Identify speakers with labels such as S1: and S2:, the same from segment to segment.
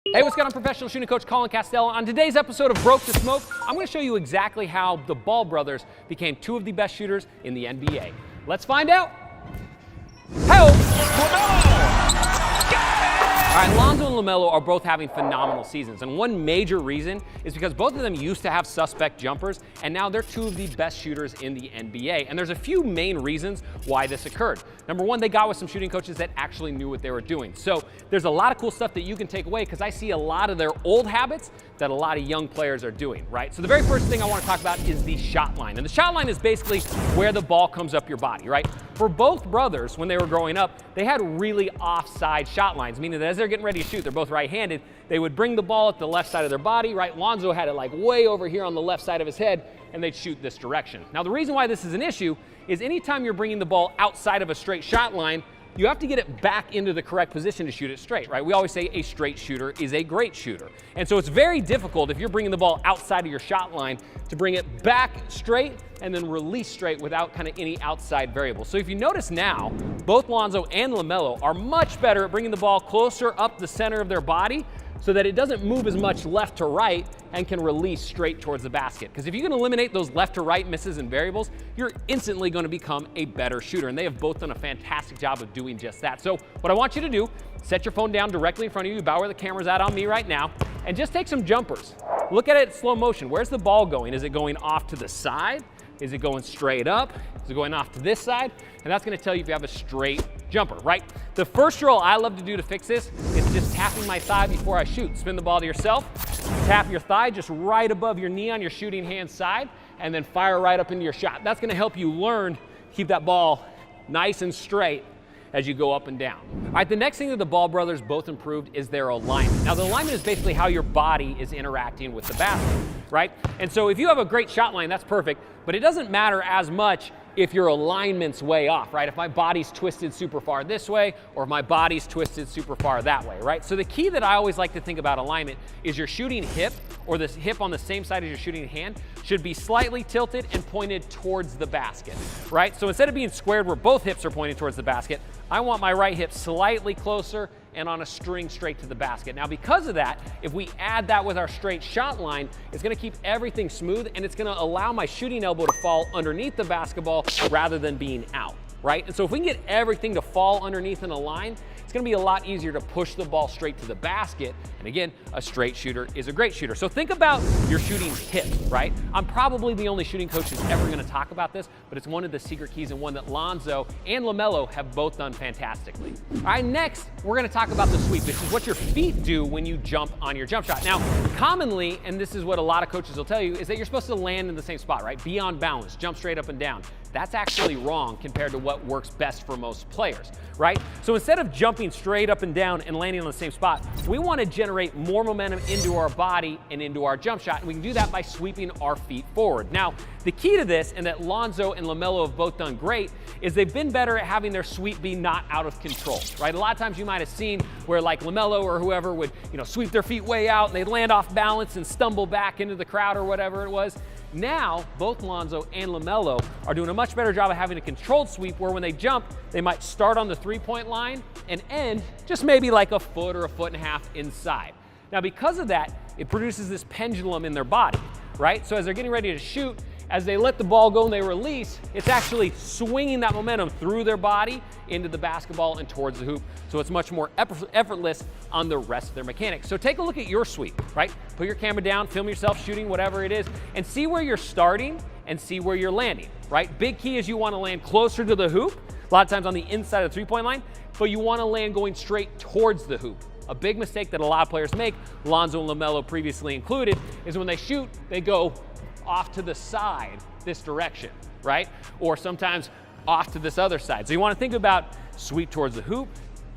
S1: Hey, what's going on? Professional shooting coach Colin Castello. On today's episode of Broke the Smoke, I'm going to show you exactly how the Ball brothers became two of the best shooters in the NBA. Let's find out. All right, Lonzo and LaMelo are both having phenomenal seasons, and one major reason is because both of them used to have suspect jumpers, and now they're two of the best shooters in the NBA. And there's a few main reasons why this occurred. Number one, they got with some shooting coaches that actually knew what they were doing. So there's a lot of cool stuff that you can take away because I see a lot of their old habits that a lot of young players are doing, right? So the very first thing I want to talk about is the shot line. And the shot line is basically where the ball comes up your body, right? For both brothers, when they were growing up, they had really offside shot lines, meaning that as they're getting ready to shoot, they're both right-handed, they would bring the ball at the left side of their body, right? Lonzo had it like way over here on the left side of his head, and they'd shoot this direction. Now, the reason why this is an issue is anytime you're bringing the ball outside of a straight shot line, you have to get it back into the correct position to shoot it straight, right? We always say a straight shooter is a great shooter. And so it's very difficult if you're bringing the ball outside of your shot line to bring it back straight and then release straight without kind of any outside variable. So if you notice now, both Lonzo and LaMelo are much better at bringing the ball closer up the center of their body so that it doesn't move as much left to right and can release straight towards the basket. Because if you can eliminate those left to right misses and variables, you're instantly going to become a better shooter. And they have both done a fantastic job of doing just that. So what I want you to do, set your phone down directly in front of you, about where the camera's at on me right now, and just take some jumpers. Look at it in slow motion. Where's the ball going? Is it going off to the side? Is it going straight up? Is it going off to this side? And that's going to tell you if you have a straight jumper, right? The first drill I love to do to fix this is just tapping my thigh before I shoot. Spin the ball to yourself, tap your thigh just right above your knee on your shooting hand side, and then fire right up into your shot. That's going to help you learn to keep that ball nice and straight as you go up and down. All right, the next thing that the Ball brothers both improved is their alignment. Now, the alignment is basically how your body is interacting with the basket, right? And so if you have a great shot line, that's perfect, but it doesn't matter as much if your alignment's way off, right? If my body's twisted super far this way, or if my body's twisted super far that way, right? So the key that I always like to think about alignment is your shooting hip, or this hip on the same side as your shooting hand, should be slightly tilted and pointed towards the basket, right? So instead of being squared where both hips are pointing towards the basket, I want my right hip slightly closer and on a string straight to the basket. Now, because of that, if we add that with our straight shot line, it's gonna keep everything smooth and it's gonna allow my shooting elbow to fall underneath the basketball rather than being out, right? And so if we can get everything to fall underneath in a line, it's gonna be a lot easier to push the ball straight to the basket. And again, a straight shooter is a great shooter. So think about your shooting hip, right? I'm probably the only shooting coach who's ever gonna talk about this, but it's one of the secret keys and one that Lonzo and LaMelo have both done fantastically. All right, next, we're gonna talk about the sweep, which is what your feet do when you jump on your jump shot. Now, commonly, and this is what a lot of coaches will tell you, is that you're supposed to land in the same spot, right? Be on balance, jump straight up and down. That's actually wrong compared to what works best for most players, right? So instead of jumping straight up and down and landing on the same spot, we want to generate more momentum into our body and into our jump shot, and we can do that by sweeping our feet forward. Now, the key to this, and that Lonzo and LaMelo have both done great, is they've been better at having their sweep be not out of control, right? A lot of times you might have seen where like LaMelo or whoever would, sweep their feet way out and they'd land off balance and stumble back into the crowd or whatever it was. Now, both Lonzo and LaMelo are doing a much better job of having a controlled sweep where when they jump, they might start on the three-point line and end just maybe like a foot or a foot and a half inside. Now, because of that, it produces this pendulum in their body, right? So as they're getting ready to shoot, as they let the ball go and they release, it's actually swinging that momentum through their body into the basketball and towards the hoop. So it's much more effortless on the rest of their mechanics. So take a look at your sweep, right? Put your camera down, film yourself shooting, whatever it is, and see where you're starting and see where you're landing, right? Big key is you want to land closer to the hoop, a lot of times on the inside of the three-point line, but you want to land going straight towards the hoop. A big mistake that a lot of players make, Lonzo and LaMelo previously included, is when they shoot, they go off to the side, this direction, right? Or sometimes off to this other side. So you want to think about sweep towards the hoop,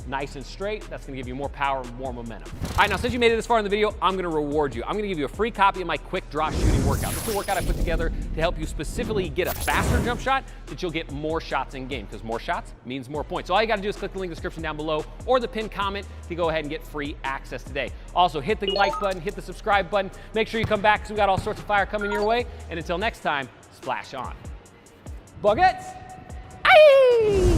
S1: nice and straight. That's going to give you more power and more momentum. All right, now since you made it this far in the video, I'm going to reward you. I'm going to give you a free copy of my quick draw shooting workout. This is a workout I put together to help you specifically get a faster jump shot that you'll get more shots in game, because more shots means more points. So all you got to do is click the link in the description down below or the pinned comment to go ahead and get free access today. Also, hit the like button, hit the subscribe button. Make sure you come back because we got all sorts of fire coming your way. And until next time, splash on. Buckets! Aye!